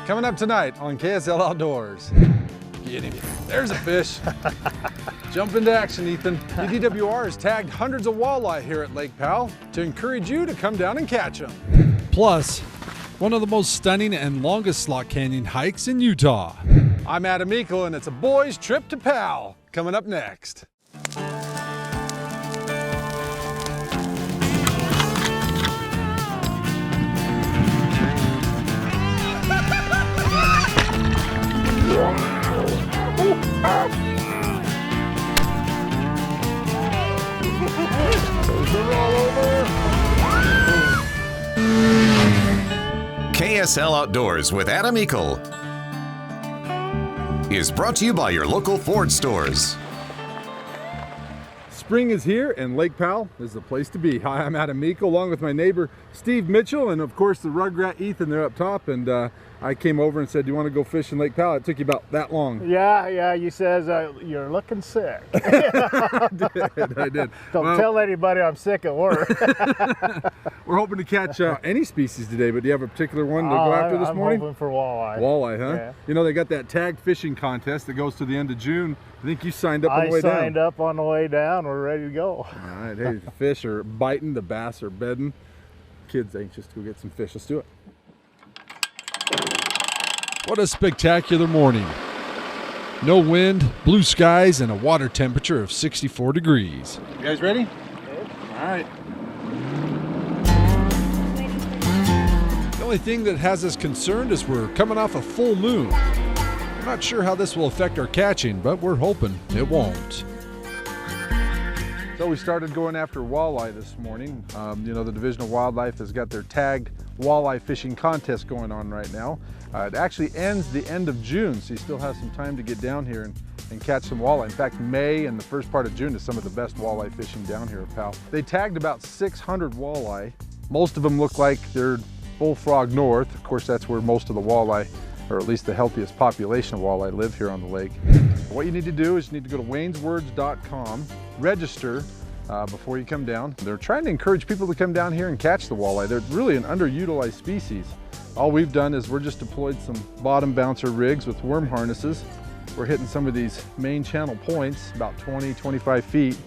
Coming up tonight on KSL Outdoors. Get him. There's a fish. Jump into action, Ethan. The DWR has tagged hundreds of walleye here at Lake Powell to encourage you to come down and catch them. Plus, one of the most stunning and longest slot canyon hikes in Utah. I'm Adam Meikle, and it's a boys' trip to Powell. Coming up next. KSL Outdoors with Adam Meikle is brought to you by your local Ford stores. Spring is here, and Lake Powell is the place to be. Hi, I'm Adam Meikle, along with my neighbor Steve Mitchell, and of course the Rugrat Ethan there up top. And I came over and said, "Do you want to go fish in Lake Powell?" It took you about that long. Yeah. You says you're looking sick. I did. Don't tell anybody I'm sick at work. We're hoping to catch any species today, but do you have a particular one to go after this morning? I'm hoping for walleye. Walleye, huh? Yeah. You know, they got that tagged fishing contest that goes to the end of June. I think you signed up on the way down. I signed up on the way down. We're ready to go. All right. Hey, the fish are biting, the bass are bedding. Kids anxious to go get some fish. Let's do it. What a spectacular morning. No wind, blue skies, and a water temperature of 64 degrees. You guys ready? Good. All right. The only thing that has us concerned is we're coming off a full moon. I'm not sure how this will affect our catching, but we're hoping it won't. So we started going after walleye this morning. You know, the Division of Wildlife has got their tagged walleye fishing contest going on right now. It actually ends the end of June, so you still have some time to get down here and catch some walleye. In fact, May and the first part of June is some of the best walleye fishing down here at Powell. They tagged about 600 walleye. Most of them look like they're Bullfrog North. Of course, that's where most of the walleye, or at least the healthiest population of walleye, live here on the lake. What you need to do is you need to go to wayneswords.com, register before you come down. They're trying to encourage people to come down here and catch the walleye. They're really an underutilized species. All we've done is we're just deployed some bottom bouncer rigs with worm harnesses. We're hitting some of these main channel points, about 20, 25 feet,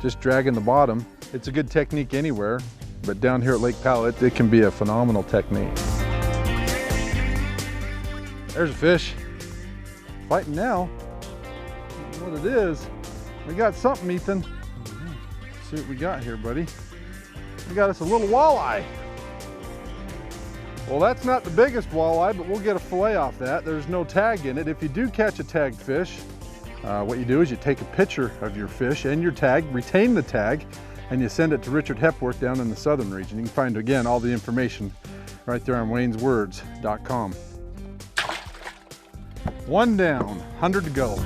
just dragging the bottom. It's a good technique anywhere, but down here at Lake Powell, it can be a phenomenal technique. There's a fish. Fighting now. I don't know what it is. We got something, Ethan. Let's see what we got here, buddy. We got us a little walleye. Well, that's not the biggest walleye, but we'll get a fillet off that. There's no tag in it. If you do catch a tagged fish, what you do is you take a picture of your fish and your tag, retain the tag, and you send it to Richard Hepworth down in the southern region. You can find, again, all the information right there on wayneswords.com. One down, 100 to go.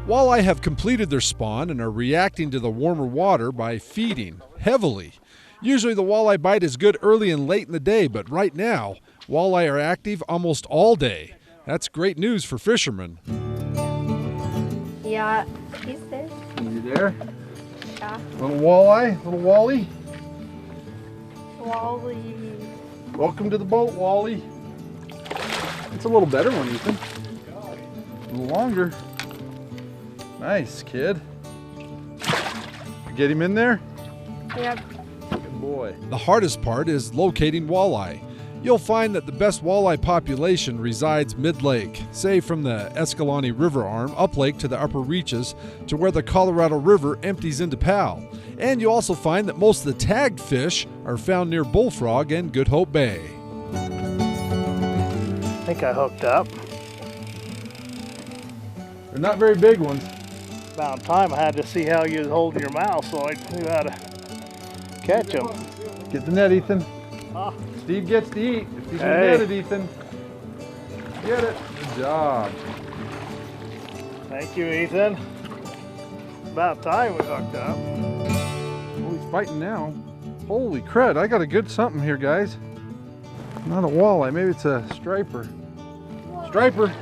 Walleye have completed their spawn and are reacting to the warmer water by feeding heavily. Usually the walleye bite is good early and late in the day, but right now, walleye are active almost all day. That's great news for fishermen. Yeah, he's there. You there? Yeah. Little walleye, little Wally. Wally. Welcome to the boat, Wally. It's a little better one, Ethan. A little longer. Nice, kid. Get him in there? Yep. Good boy. The hardest part is locating walleye. You'll find that the best walleye population resides mid-lake, say from the Escalante River arm uplake to the upper reaches to where the Colorado River empties into Powell. And you also find that most of the tagged fish are found near Bullfrog and Good Hope Bay. I think I hooked up. They're not very big ones. About time I had to see how you was holding your mouth so I knew how to catch them. Get the net, Ethan. Ah. Steve gets to eat. If you can Hey. get it, Ethan. Get it. Good job. Thank you, Ethan. About time we hooked up. Oh, he's fighting now. Holy crud, I got a good something here, guys. Not a walleye, maybe it's a striper. Striper.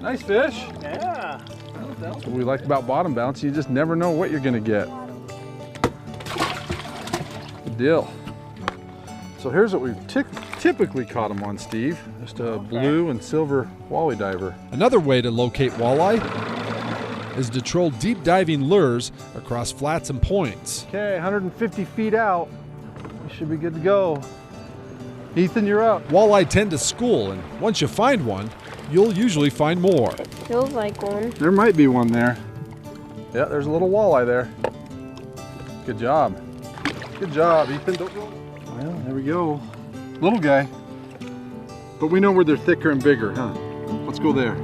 Nice fish. Yeah. That's what we like about bottom bounce. You just never know what you're gonna get. Good deal. So here's what we've typically caught them on, Steve. Just a blue and silver walleye diver. Another way to locate walleye is to troll deep diving lures across flats and points. Okay, 150 feet out. You should be good to go. Ethan, you're up. Walleye tend to school, and once you find one, you'll usually find more. Feels like one. There might be one there. Yeah, there's a little walleye there. Good job. Good job, Ethan. Don't go. Well, there we go. Little guy. But we know where they're thicker and bigger, huh? Let's go there.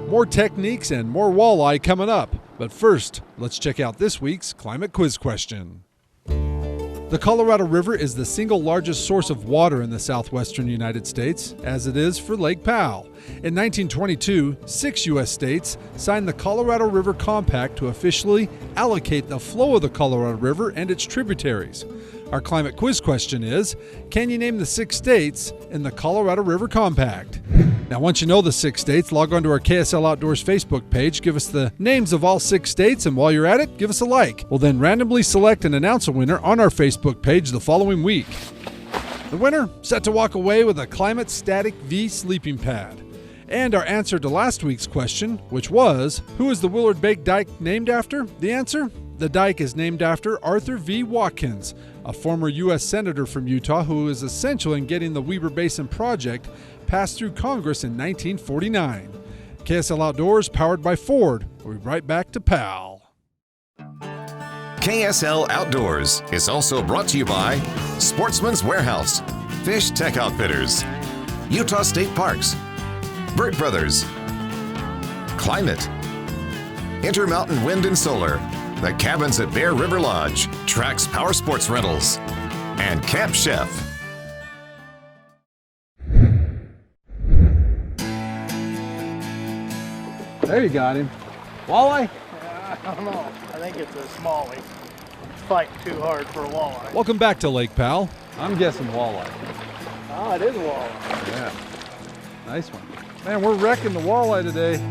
More techniques and more walleye coming up. But first, let's check out this week's Climate Quiz question. The Colorado River is the single largest source of water in the southwestern United States, as it is for Lake Powell. In 1922, 6 U.S. states signed the Colorado River Compact to officially allocate the flow of the Colorado River and its tributaries. Our climate quiz question is, can you name the 6 states in the Colorado River Compact? Now, once you know the 6 states, log on to our KSL Outdoors Facebook page, give us the names of all 6 states, and while you're at it, give us a like. We'll then randomly select and announce a winner on our Facebook page the following week. The winner set to walk away with a Climate Static V sleeping pad. And our answer to last week's question, which was, who is the Willard Bake Dike named after? The answer? The dike is named after Arthur V. Watkins, a former U.S. Senator from Utah who was essential in getting the Weber Basin Project passed through Congress in 1949. KSL Outdoors, powered by Ford. We'll be right back to Powell. KSL Outdoors is also brought to you by Sportsman's Warehouse, Fish Tech Outfitters, Utah State Parks, Burt Brothers, Climate, Intermountain Wind and Solar, The Cabins at Bear River Lodge, Trax Power Sports Rentals, and Camp Chef. There you got him. Walleye? I don't know. I think it's a smallie. It's fighting too hard for a walleye. Welcome back to Lake Powell. I'm guessing walleye. Oh, it is a walleye. Yeah. Nice one. Man, we're wrecking the walleye today.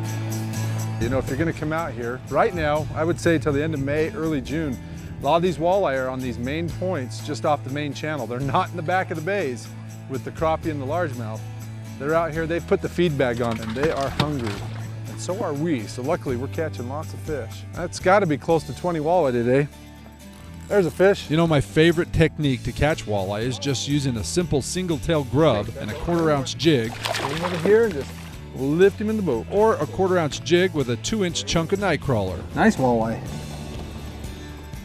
You know, if you're gonna come out here, right now, I would say till the end of May, early June, a lot of these walleye are on these main points just off the main channel. They're not in the back of the bays with the crappie and the largemouth. They're out here, they've put the feed bag on and they are hungry. And so are we, so luckily we're catching lots of fish. That's gotta be close to 20 walleye today. There's a fish. You know, my favorite technique to catch walleye is just using a simple single tail grub and a 1/4 ounce jig. Get him over here and just lift him in the boat. Or a 1/4 ounce jig with a 2-inch chunk of nightcrawler. Nice walleye.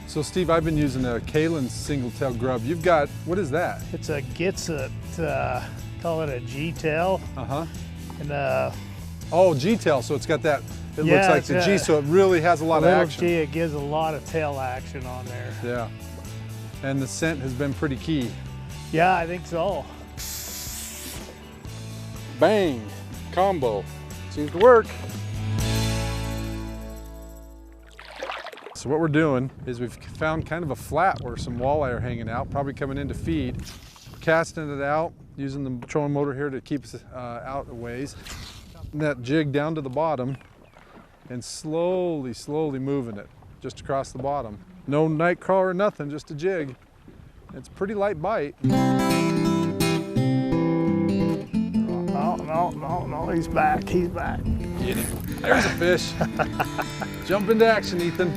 So Steve, I've been using a Kalin's single tail grub. You've got, what is that? It's a Gitsit, call it a G-tail. Uh-huh. And oh, G-tail, so it's got that, it looks like the G, so it really has a lot of action. G, it gives a lot of tail action on there. Yeah. And the scent has been pretty key. Yeah, I think so. Bang, combo. Seems to work. So what we're doing is we've found kind of a flat where some walleye are hanging out, probably coming in to feed. We're casting it out, using the trolling motor here to keep us out a ways. And that jig down to the bottom and slowly, slowly moving it just across the bottom. No night crawler, nothing, just a jig. It's a pretty light bite. No, he's back, he's back. Get him. There's a fish. Jump into action, Ethan.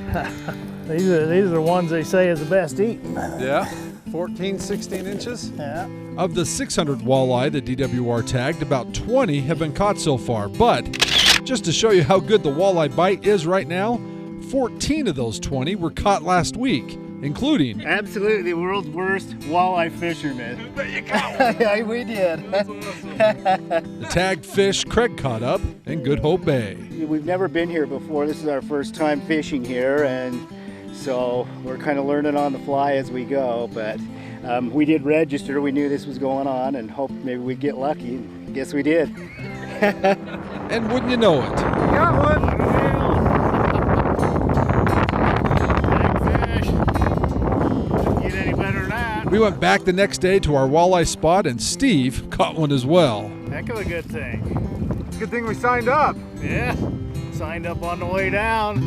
These are the ones they say is the best eating. Yeah, 14, 16 inches. Yeah. Of the 600 walleye that DWR tagged, about 20 have been caught so far. But just to show you how good the walleye bite is right now, 14 of those 20 were caught last week, including absolutely the world's worst walleye fisherman. Yeah, we did. the tagged fish Craig caught up in Good Hope Bay. We've never been here before. This is our first time fishing here, and so we're kind of learning on the fly as we go. But we did register. We knew this was going on and hoped maybe we'd get lucky. I guess we did. And wouldn't you know it? Got one. We went back the next day to our walleye spot and Steve caught one as well. Heck of a good thing. Good thing we signed up. Yeah, signed up on the way down.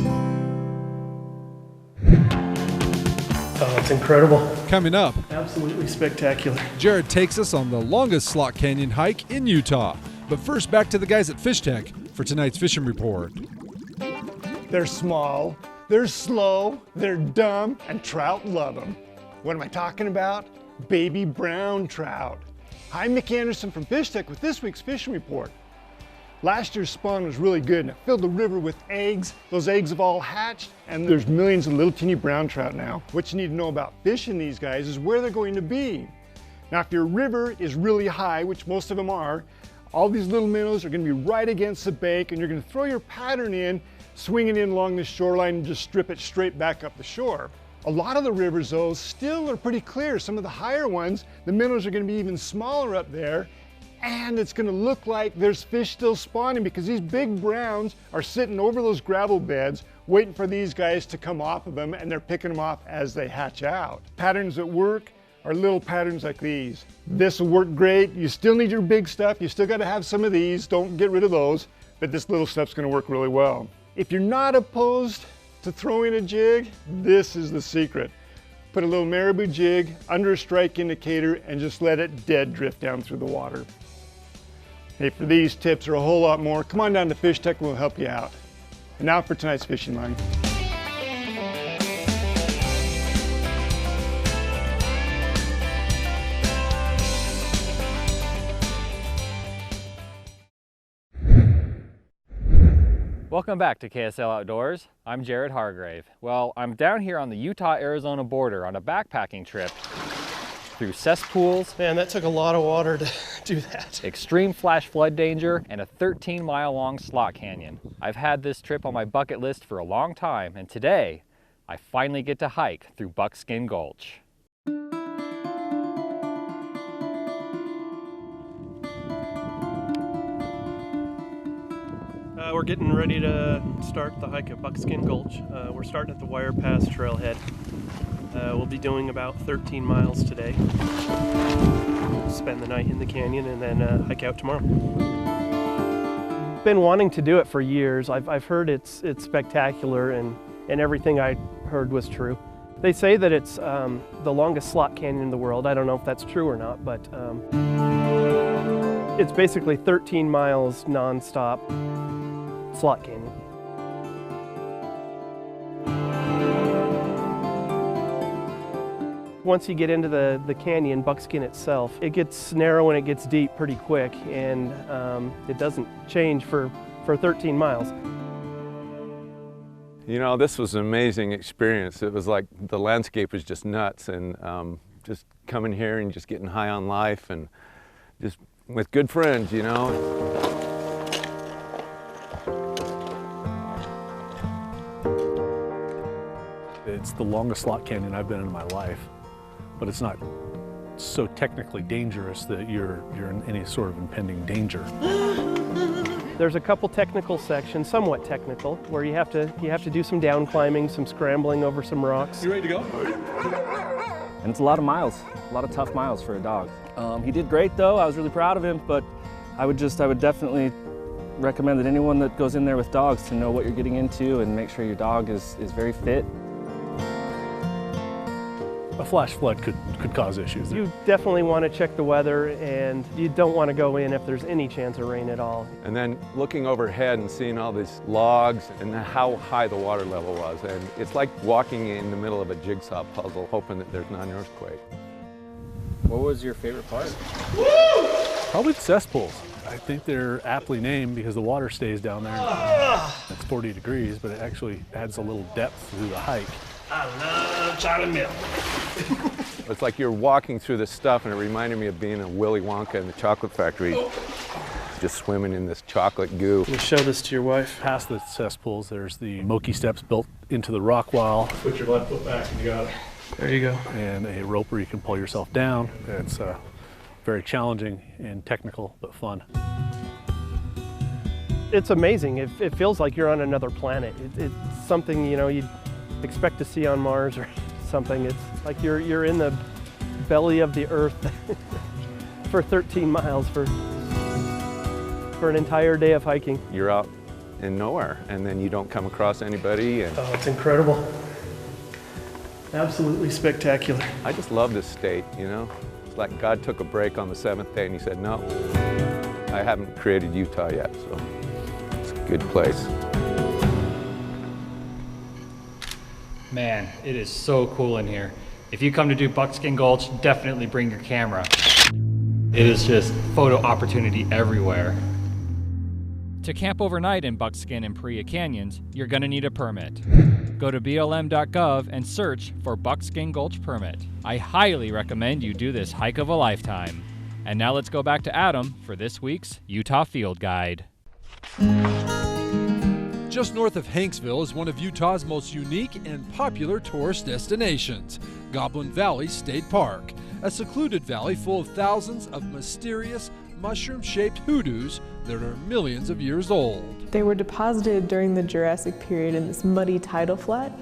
Oh, it's incredible. coming up. Absolutely spectacular. Jared takes us on the longest slot canyon hike in Utah. But first, back to the guys at Fish Tech for tonight's fishing report. They're small, they're slow, they're dumb, and trout love them. What am I talking about? Baby brown trout. Hi, Mickey Anderson from Fish Tech with this week's fishing report. Last year's spawn was really good and it filled the river with eggs. Those eggs have all hatched and there's millions of little teeny brown trout now. What you need to know about fishing these guys is where they're going to be. Now, if your river is really high, which most of them are, all these little minnows are going to be right against the bank and you're going to throw your pattern in, swing it in along the shoreline and just strip it straight back up the shore. A lot of the rivers, though, still are pretty clear. Some of the higher ones, the minnows are going to be even smaller up there, and it's going to look like there's fish still spawning because these big browns are sitting over those gravel beds waiting for these guys to come off of them, and they're picking them off as they hatch out. Patterns that work are little patterns like these. This will work great. You still need your big stuff. You still got to have some of these. Don't get rid of those, but this little stuff's going to work really well. If you're not opposed to throwing a jig, this is the secret. Put a little marabou jig under a strike indicator and just let it dead drift down through the water. Hey, for these tips or a whole lot more, come on down to Fish Tech and we'll help you out. And now for tonight's fishing line. Welcome back to KSL Outdoors. I'm Jared Hargrave. Well, I'm down here on the Utah-Arizona border on a backpacking trip through cesspools. Man, that took a lot of water to do that. Extreme flash flood danger, and a 13-mile-long slot canyon. I've had this trip on my bucket list for a long time, and today, I finally get to hike through Buckskin Gulch. We're getting ready to start the hike at Buckskin Gulch. We're starting at the Wire Pass trailhead. We'll be doing about 13 miles today. Spend the night in the canyon and then hike out tomorrow. Been wanting to do it for years. I've heard it's spectacular and everything I heard was true. They say that it's the longest slot canyon in the world. I don't know if that's true or not, but it's basically 13 miles non-stop slot canyon. Once you get into the canyon, Buckskin itself, it gets narrow and it gets deep pretty quick, and it doesn't change for 13 miles. You know, this was an amazing experience. It was like the landscape was just nuts, and just coming here and just getting high on life and just with good friends, you know. It's the longest slot canyon I've been in my life, but it's not so technically dangerous that you're in any sort of impending danger. There's a couple technical sections, somewhat technical, where you have to do some down climbing, some scrambling over some rocks. You ready to go? And it's a lot of miles, a lot of tough miles for a dog. He did great though, I was really proud of him, but I would definitely recommend that anyone that goes in there with dogs to know what you're getting into and make sure your dog is very fit. A flash flood could cause issues. You definitely want to check the weather, and you don't want to go in if there's any chance of rain at all. And then looking overhead and seeing all these logs and how high the water level was. And it's like walking in the middle of a jigsaw puzzle, hoping that there's not an earthquake. What was your favorite part? Probably the cesspools. I think they're aptly named because the water stays down there. It's 40 degrees, but it actually adds a little depth through the hike. I love chocolate milk. It's like you're walking through this stuff, and it reminded me of being a Willy Wonka in the chocolate factory, just swimming in this chocolate goo. Can you show this to your wife? Past the cesspools, there's the Moki steps built into the rock wall. Put your left foot back and you got it. There you go. And a rope where you can pull yourself down. It's very challenging and technical, but fun. It's amazing. It feels like you're on another planet. It's something, you know, you'd expect to see on Mars or something. It's like you're in the belly of the earth for 13 miles for an entire day of hiking. You're out in nowhere, and then you don't come across anybody. And oh, it's incredible. Absolutely spectacular. I just love this state, you know? It's like God took a break on the 7th day and he said, no, I haven't created Utah yet, so it's a good place. Man, it is so cool in here. If you come to do Buckskin Gulch, definitely bring your camera. It is just photo opportunity everywhere. To camp overnight in Buckskin and Paria Canyons, you're gonna need a permit. Go to BLM.gov and search for Buckskin Gulch permit. I highly recommend you do this hike of a lifetime. And now let's go back to Adam for this week's Utah Field Guide. Just north of Hanksville is one of Utah's most unique and popular tourist destinations, Goblin Valley State Park, a secluded valley full of thousands of mysterious, mushroom-shaped hoodoos that are millions of years old. They were deposited during the Jurassic period in this muddy tidal flat,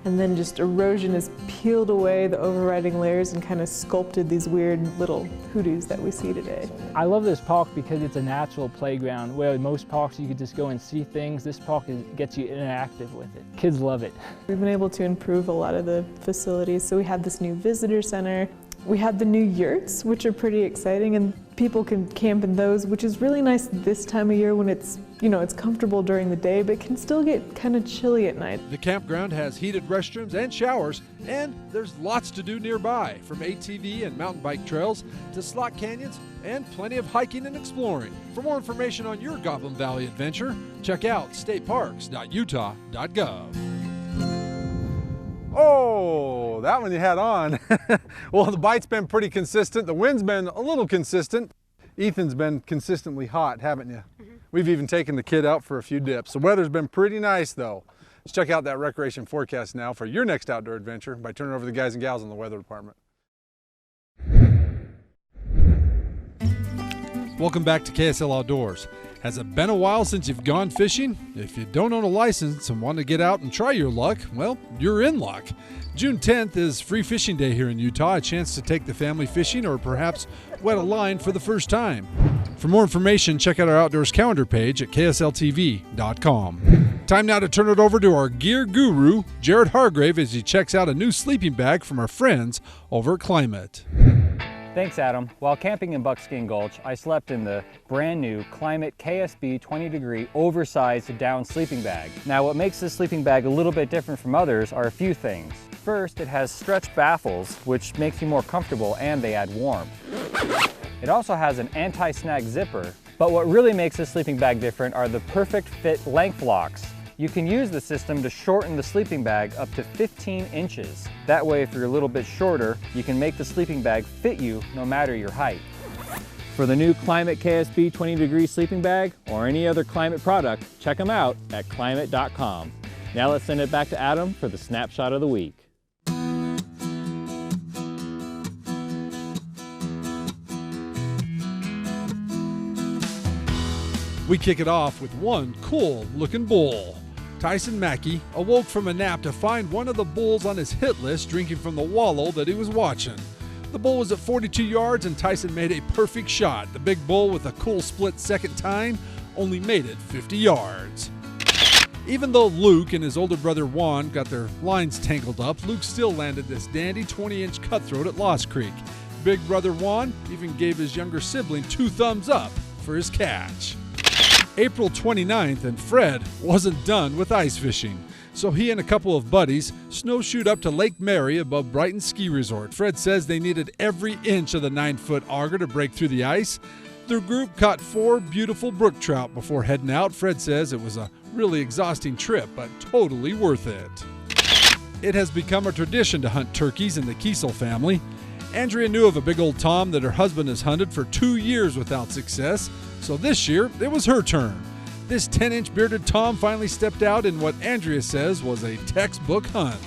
and then just erosion has peeled away the overriding layers and kind of sculpted these weird little hoodoos that we see today. I love this park because it's a natural playground. Where most parks you could just go and see things, this park gets you interactive with it. Kids love it. We've been able to improve a lot of the facilities. So we have this new visitor center. We have the new yurts, which are pretty exciting, and people can camp in those, which is really nice this time of year when it's, it's comfortable during the day, but can still get kind of chilly at night. The campground has heated restrooms and showers, and there's lots to do nearby, from ATV and mountain bike trails to slot canyons and plenty of hiking and exploring. For more information on your Goblin Valley adventure, check out stateparks.utah.gov. Oh, that one you had on. Well, the bite's been pretty consistent. The wind's been a little consistent. Ethan's been consistently hot, haven't you? Mm-hmm. We've even taken the kid out for a few dips. The weather's been pretty nice, though. Let's check out that recreation forecast now for your next outdoor adventure by turning over to the guys and gals in the weather department. Welcome back to KSL Outdoors. Has it been a while since you've gone fishing? If you don't own a license and want to get out and try your luck, well, you're in luck. June 10th is Free Fishing Day here in Utah, a chance to take the family fishing or perhaps wet a line for the first time. For more information, check out our outdoors calendar page at ksltv.com. Time now to turn it over to our gear guru, Jared Hargrave, as he checks out a new sleeping bag from our friends over at Climate. Thanks, Adam. While camping in Buckskin Gulch, I slept in the brand new Climate KSB 20 degree oversized down sleeping bag. Now, what makes this sleeping bag a little bit different from others are a few things. First, it has stretch baffles, which makes you more comfortable and they add warmth. It also has an anti-snag zipper, but what really makes this sleeping bag different are the perfect fit length locks. You can use the system to shorten the sleeping bag up to 15 inches. That way, if you're a little bit shorter, you can make the sleeping bag fit you no matter your height. For the new Climate KSB 20 degree sleeping bag or any other Climate product, check them out at climate.com. Now let's send it back to Adam for the snapshot of the week. We kick it off with one cool looking bull. Tyson Mackey awoke from a nap to find one of the bulls on his hit list drinking from the wallow that he was watching. The bull was at 42 yards and Tyson made a perfect shot. The big bull, with a cool split second time, only made it 50 yards. Even though Luke and his older brother Juan got their lines tangled up, Luke still landed this dandy 20-inch cutthroat at Lost Creek. Big brother Juan even gave his younger sibling 2 thumbs up for his catch. April 29th, and Fred wasn't done with ice fishing. So he and a couple of buddies snowshoed up to Lake Mary above Brighton Ski Resort. Fred says they needed every inch of the 9-foot auger to break through the ice. Their group caught 4 beautiful brook trout before heading out. Fred says it was a really exhausting trip, but totally worth it. It has become a tradition to hunt turkeys in the Kiesel family. Andrea knew of a big old tom that her husband has hunted for 2 years without success. So this year, it was her turn. This 10-inch bearded tom finally stepped out in what Andrea says was a textbook hunt.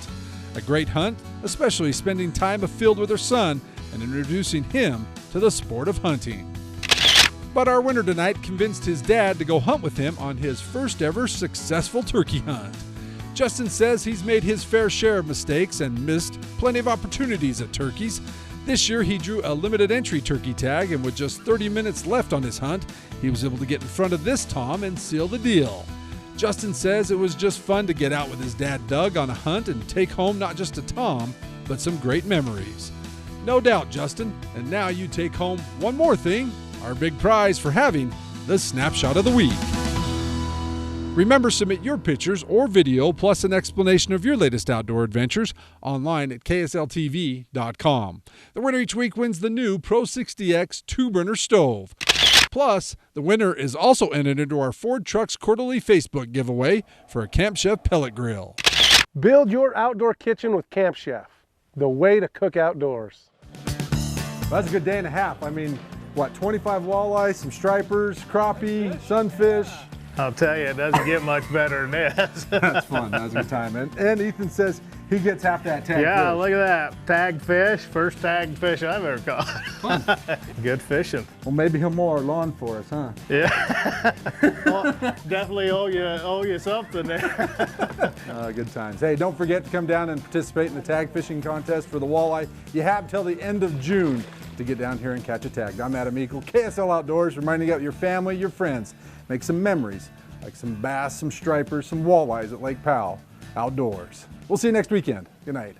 A great hunt, especially spending time afield with her son and introducing him to the sport of hunting. But our winner tonight convinced his dad to go hunt with him on his first ever successful turkey hunt. Justin says he's made his fair share of mistakes and missed plenty of opportunities at turkeys. This year, he drew a limited entry turkey tag, and with just 30 minutes left on his hunt, he was able to get in front of this tom and seal the deal. Justin says it was just fun to get out with his dad Doug on a hunt and take home not just a tom, but some great memories. No doubt, Justin. And now you take home one more thing, our big prize for having the Snapshot of the Week. Remember, submit your pictures or video plus an explanation of your latest outdoor adventures online at ksltv.com. The winner each week wins the new Pro 60X 2-burner stove. Plus, the winner is also entered into our Ford Trucks quarterly Facebook giveaway for a Camp Chef pellet grill. Build your outdoor kitchen with Camp Chef, the way to cook outdoors. That's a good day and a half. I mean, what, 25 walleye, some stripers, crappie, sunfish. I'll tell you, it doesn't get much better than this. That's fun. That was a good time. And Ethan says he gets half that tag Yeah, fish. look at that. Tagged fish. First tagged fish I've ever caught. Good fishing. Well, maybe he'll mow our lawn for us, huh? Yeah. Well, definitely owe you something there. Good times. Hey, don't forget to come down and participate in the tag fishing contest for the walleye. You have till the end of June to get down here and catch a tag. I'm Adam Eagle, KSL Outdoors, reminding you of your family, your friends. Make some memories, like some bass, some stripers, some walleyes at Lake Powell outdoors. We'll see you next weekend. Good night.